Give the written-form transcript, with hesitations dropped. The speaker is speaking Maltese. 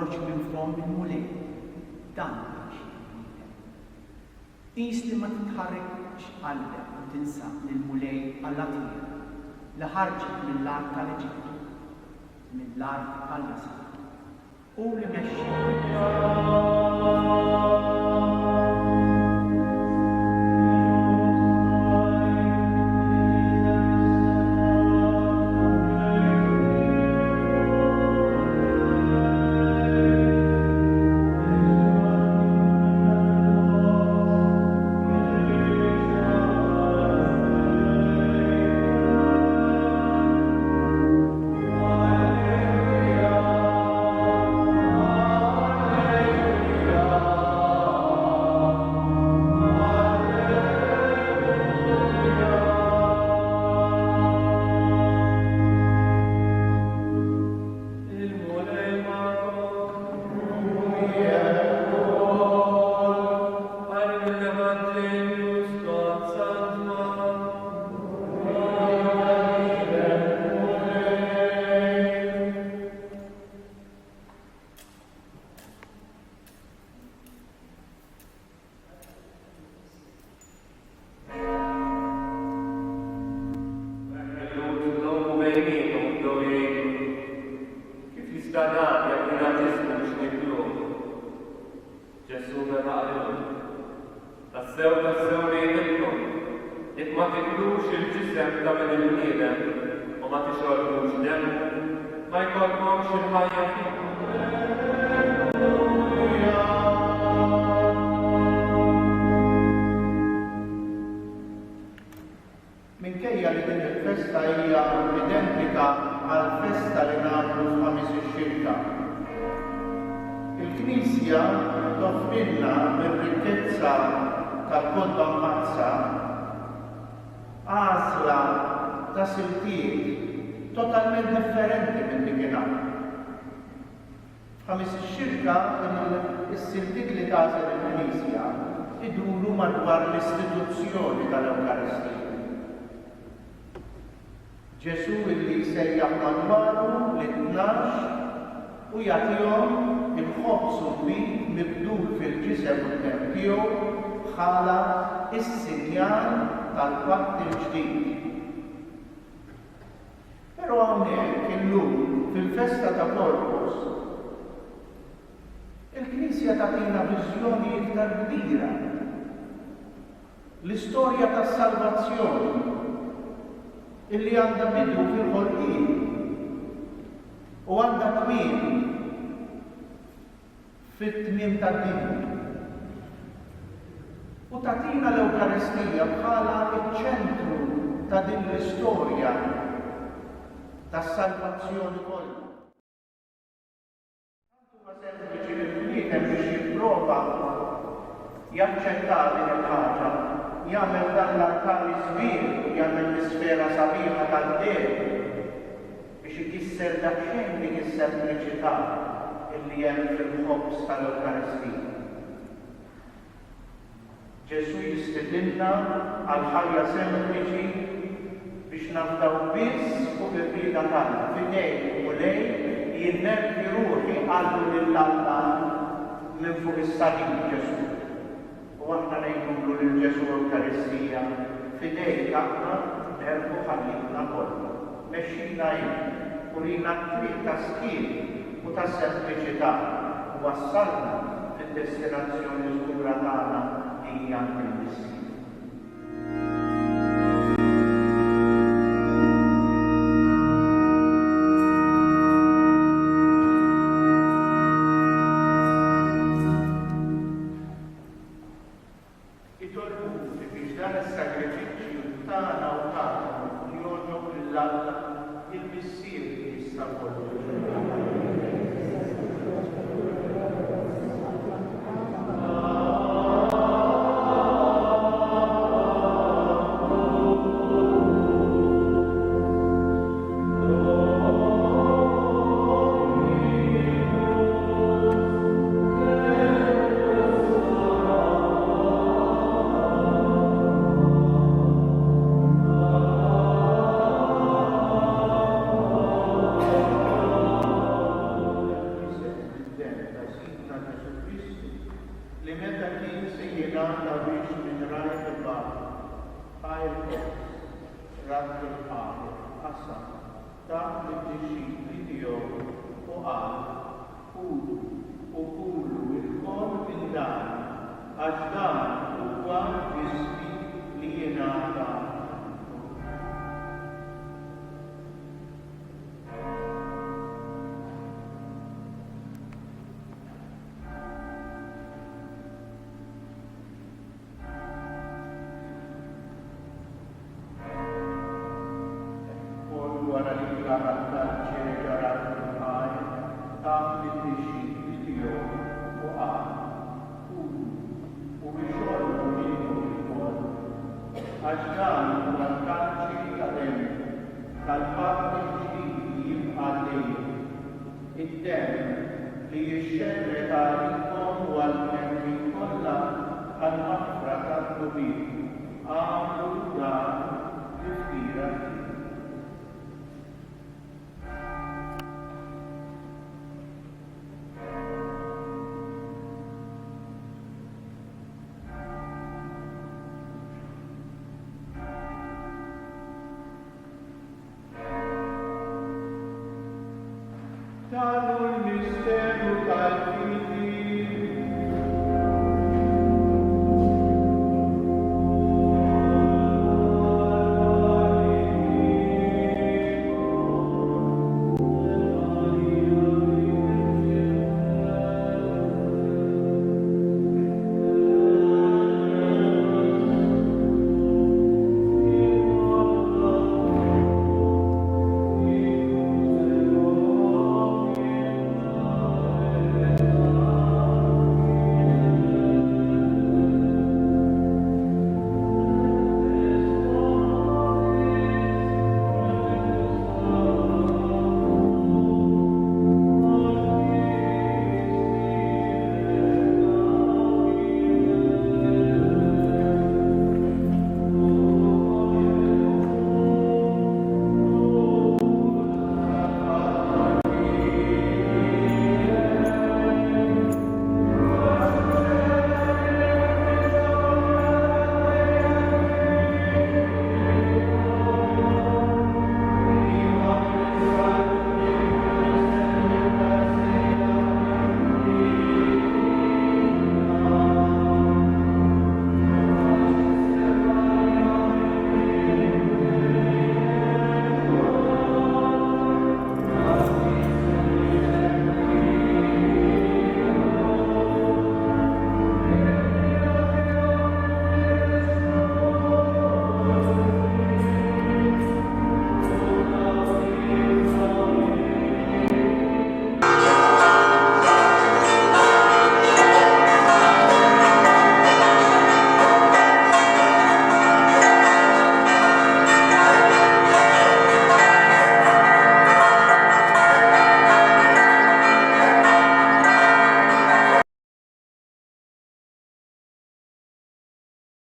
toħroġ minn fom il-mulej. Dan qis li ma titħarrekx qalbek u tinsa lill-mulej Alla-tija li ħarġet mill-art tal-Eġittu, mill-art tal-Masar, u li mexxi. Minkejja li din il-festa hija identika għall-festa li nagħmlu f'ħamis ix-xirka. Il-Knisja toffrilna mir-rikkezza tal-Kodba Mmazza għażla ta' siltiet totalment differenti minn dik ingħad. F'ħamis ix-xirka is-siltiet li tagħżel il-Knisja iduru madwar l-istituzzjoni tal-Ewkaristija. Ġesu illi jsejjaħ madwaru l-12 u jagħtihom il-ħobż u l-win mibdul fil-ġisem u d-demm tiegħu bħala s-sinjal tal-patt il-ġdid. Però hawnhekk illum fil-festa ta' Korpus il-Knisja tagħtina viżjoni iktar kbira. L-istorja tas-salvazzjoni illi għandha bidu fil-ħolqien u għandha tmiem fit-tmiem tad-dinja. U tagħtina l-Ewkaristija bħala ċ-ċentru ta' din l-istorja tas-salvazzjoni kollha. Huwa sempliċi li l-bniedem biex jipprova jaċċetta din il-ħaġa, jagħmel dan l-altari sbir, jagħmel l-isfera sabiħa tal-deheb biex ikisser daqsxejn dik is-sempliċità illi hemm fil-ħobż tal-Ewkaristija. Ġesu jistidilna għal ħajja sempliċi biex nafdaw biss fuq il-rieda tagħna f'idejn u lejl jinnervi ruħi qalbu lill-Alla minn fuq is-salib Ġesu. U aħna ngħidulu lil Ġesu Ewkaristija f'idejk aħna nervu ħajjitna kollha. Mexxina jien u rina t-triq ta' skien u ta' sempliċità u wassalna fid-destinazzjoni żgura tagħna hija l-Missija. rat il-ħalu qasam ta' id-disċipli tiegħu u qal kulu u kulu il-kol minn dan għax dan huwa ġismi li jingħata. Wara li klaħat tal-ċerġa rat-il-ħaj, ta' id-disċipli tiegħu u qal kulu u bixxollu minnu il-kol għax dan huwa l-kalċi tal-hemm tal-patt il-ġdid li jibqa' dejjem, id-demm li jixxerret għalikom u għall-membri kollha għall-maghfra tad-dubien għamlu dan l-ifkira tiegħu.